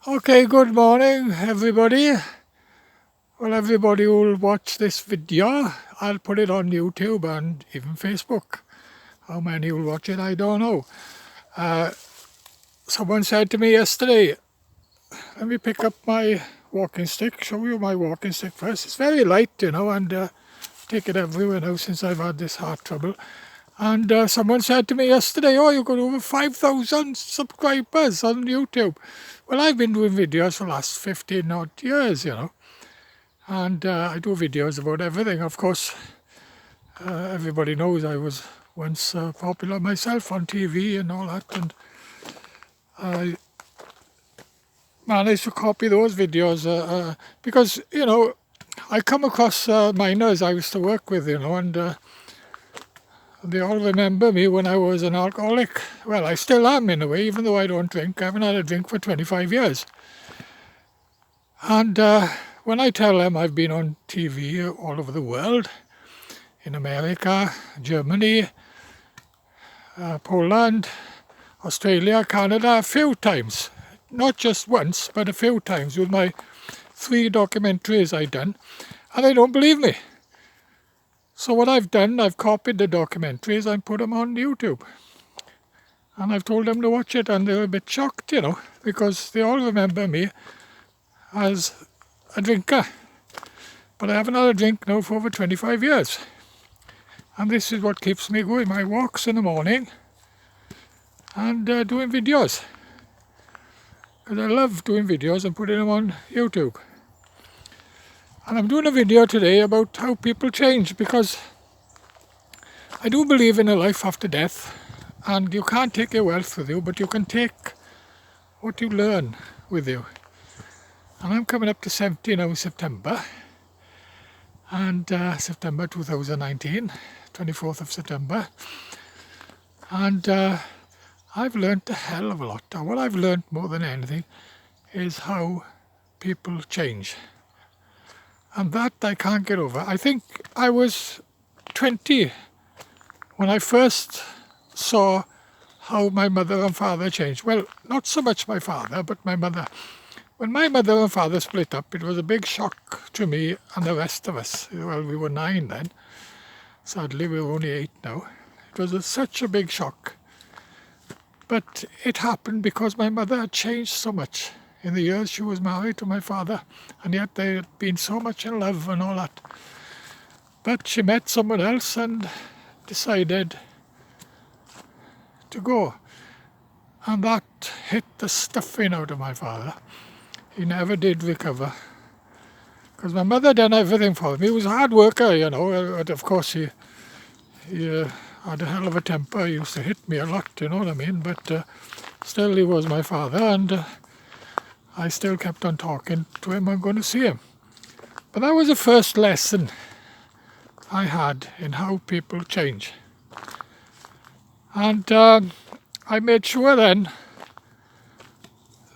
Okay, good morning everybody. Well, everybody who will watch this video, I'll put it on YouTube and even Facebook. How many will watch it, I don't know. Someone said to me yesterday, let me pick up my walking stick, show you my walking stick first. It's very light, and take it everywhere now since I've had this heart trouble. And someone said to me yesterday, oh, you've got over 5,000 subscribers on YouTube. Well, I've been doing videos for the last 15 odd years. And I do videos about everything. Of course, everybody knows I was once popular myself on TV and all that. And I managed to copy those videos because, I come across miners I used to work with, and they all remember me when I was an alcoholic. Well, I still am in a way, even though I don't drink. I haven't had a drink for 25 years. And when I tell them I've been on TV all over the world, in America, Germany, Poland, Australia, Canada, a few times. Not just once, but a few times with my 3 documentaries I've done. And they don't believe me. So what I've done, I've copied the documentaries and put them on YouTube. And I've told them to watch it, and they're a bit shocked, because they all remember me as a drinker. But I haven't had a drink now for over 25 years. And this is what keeps me going, my walks in the morning and doing videos. Because I love doing videos and putting them on YouTube. And I'm doing a video today about how people change, because I do believe in a life after death, and you can't take your wealth with you, but you can take what you learn with you. And I'm coming up to 70 now in September, and September 2019, 24th of September. And I've learned a hell of a lot. And what I've learned more than anything is how people change. And that I can't get over. I think I was 20 when I first saw how my mother and father changed. Well, not so much my father, but my mother. When my mother and father split up, it was a big shock to me and the rest of us. Well, we were 9 then. Sadly, we're only 8 now. It was such a big shock. But it happened because my mother had changed so much in the years she was married to my father, and yet they had been so much in love and all that. But she met someone else and decided to go. And that hit the stuffing out of my father. He never did recover. Because my mother done everything for him. He was a hard worker, but of course he had a hell of a temper. He used to hit me a lot, you know what I mean? But still, he was my father, and I still kept on talking to him and going to see him. But that was the first lesson I had in how people change. And I made sure then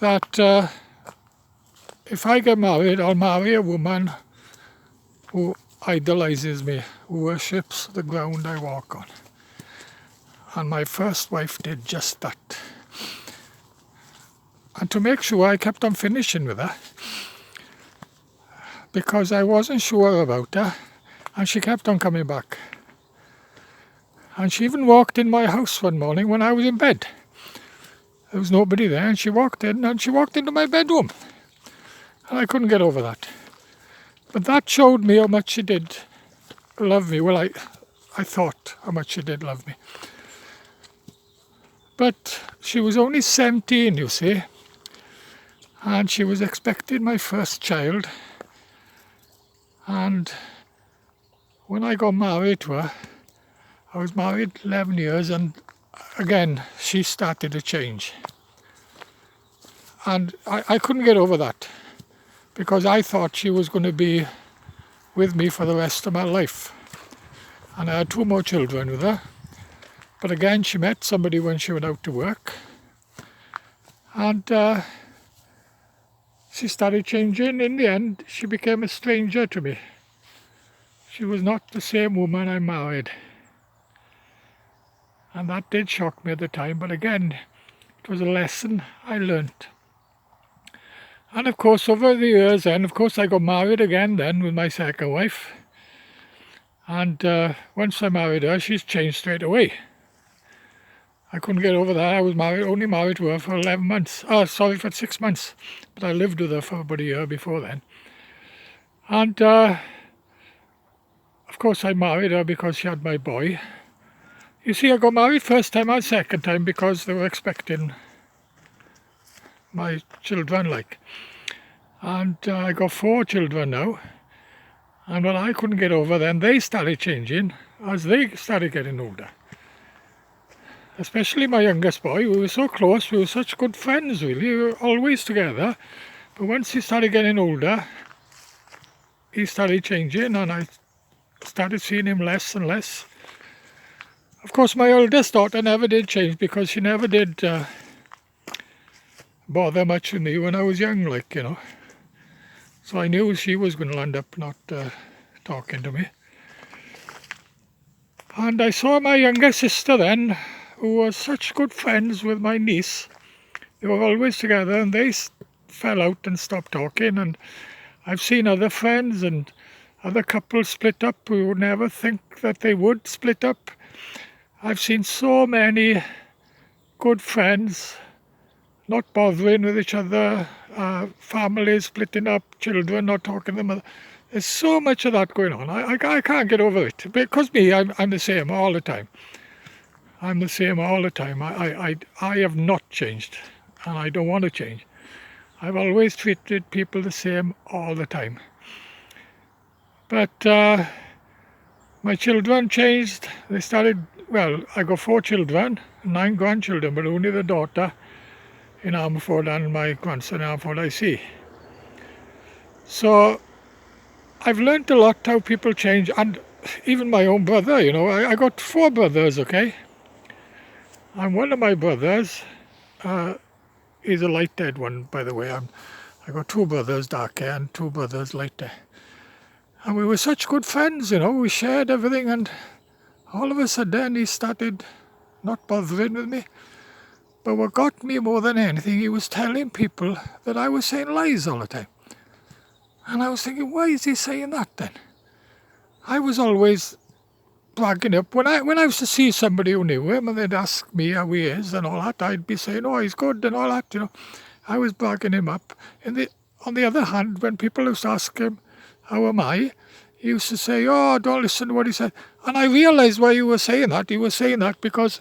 that if I get married, I'll marry a woman who idolizes me, who worships the ground I walk on. And my first wife did just that. And to make sure, I kept on finishing with her, because I wasn't sure about her, and she kept on coming back. And she even walked in my house one morning when I was in bed. There was nobody there, and she walked in, and she walked into my bedroom. And I couldn't get over that. But that showed me how much she did love me. Well, I thought how much she did love me. But she was only 17, you see, and she was expecting my first child. And when I got married to her, I was married 11 years, and again, she started to change. And I couldn't get over that, because I thought she was going to be with me for the rest of my life. And I had 2 more children with her. But again, she met somebody when she went out to work. And she started changing. In the end, she became a stranger to me. She was not the same woman I married. And that did shock me at the time. But again, it was a lesson I learnt. And of course, over the years then, of course, I got married again then with my second wife. And once I married her, she's changed straight away. I couldn't get over that. I was only married to her for 11 months. For 6 months. But I lived with her for about a year before then. And of course, I married her because she had my boy. You see, I got married first time and second time because they were expecting my children, like. And I got 4 children now. And when I couldn't get over them, they started changing as they started getting older. Especially my youngest boy. We were so close, we were such good friends really, we were always together. But once he started getting older, he started changing and I started seeing him less and less. Of course, my oldest daughter never did change because she never did bother much with me when I was young, like, you know. So I knew she was going to end up not talking to me. And I saw my younger sister then, who was such good friends with my niece. They were always together and they fell out and stopped talking. And I've seen other friends and other couples split up who would never think that they would split up. I've seen so many good friends not bothering with each other, families splitting up, children not talking to them. There's so much of that going on. I can't get over it. Because me, I'm the same all the time. I'm the same all the time. I have not changed and I don't want to change. I've always treated people the same all the time. But my children changed. They started, well, I got 4 children, 9 grandchildren, but only the daughter in Armford and my grandson in Armford I see. So I've learnt a lot how people change, and even my own brother, you know, I got 4 brothers, okay? And one of my brothers is a light-haired one, by the way. I got 2 brothers dark hair and 2 brothers light hair. And we were such good friends, you know, we shared everything, and all of a sudden he started not bothering with me. But what got me more than anything, he was telling people that I was saying lies all the time. And I was thinking, why is he saying that then? I was always bragging up. When I used to see somebody who knew him and they'd ask me how he is and all that, I'd be saying, oh, he's good and all that, you know. I was bragging him up. On the other hand, when people used to ask him, how am I? He used to say, oh, don't listen to what he said. And I realised why he was saying that. He was saying that because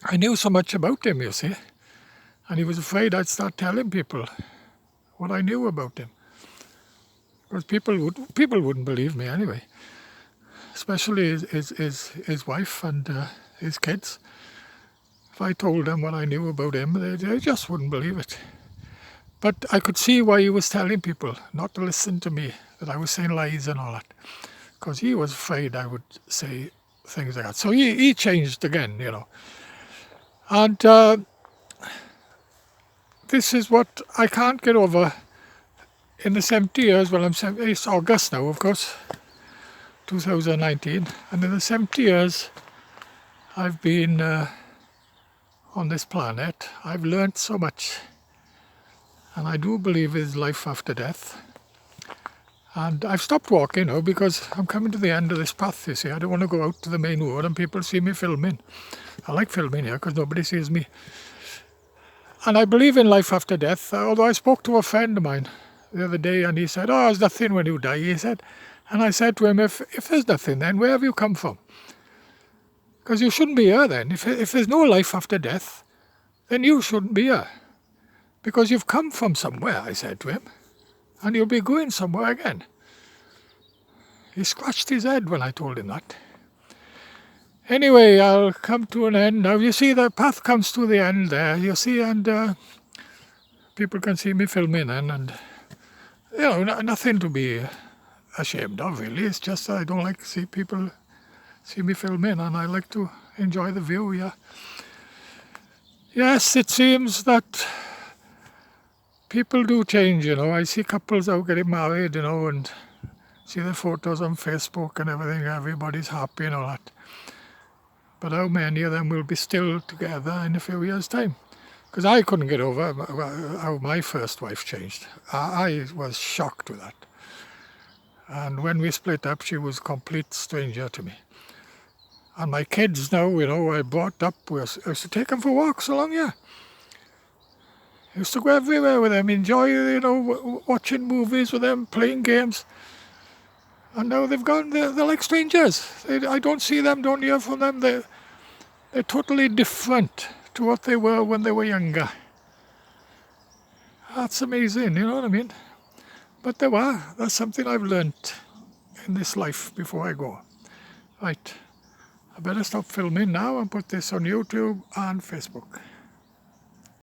I knew so much about him, you see. And he was afraid I'd start telling people what I knew about him. Because people wouldn't believe me anyway. Especially his wife and his kids. If I told them what I knew about him, they just wouldn't believe it. But I could see why he was telling people not to listen to me, that I was saying lies and all that. Because he was afraid I would say things like that. So he changed again, you know. And this is what I can't get over. In the 70 years, well, it's August now, of course, 2019. And in the 70 years I've been on this planet, I've learnt so much. And I do believe there's life after death. And I've stopped walking now because I'm coming to the end of this path, you see. I don't want to go out to the main road and people see me filming. I like filming here because nobody sees me. And I believe in life after death, although I spoke to a friend of mine the other day and he said, oh, there's nothing when you die, he said. And I said to him, if there's nothing then, where have you come from? Because you shouldn't be here then. If there's no life after death, then you shouldn't be here. Because you've come from somewhere, I said to him, and you'll be going somewhere again. He scratched his head when I told him that. Anyway, I'll come to an end now. You see, the path comes to the end there, you see, and people can see me filming then, and, you know, nothing to be ashamed of, really. It's just I don't like to see people see me filming, and I like to enjoy the view, yeah. Yes, it seems that people do change, you know. I see couples out getting married, you know, and see their photos on Facebook and everything. Everybody's happy and all that. But how many of them will be still together in a few years' time? Because I couldn't get over how my first wife changed. I was shocked with that. And when we split up, she was a complete stranger to me. And my kids now, I brought up, I used to take them for walks along here. I used to go everywhere with them, enjoy, watching movies with them, playing games. And now they've gone, they're like strangers. I don't see them, don't hear from them. They're totally different to what they were when they were younger. That's amazing, you know what I mean? But that's something I've learnt in this life before I go. Right, I better stop filming now and put this on YouTube and Facebook.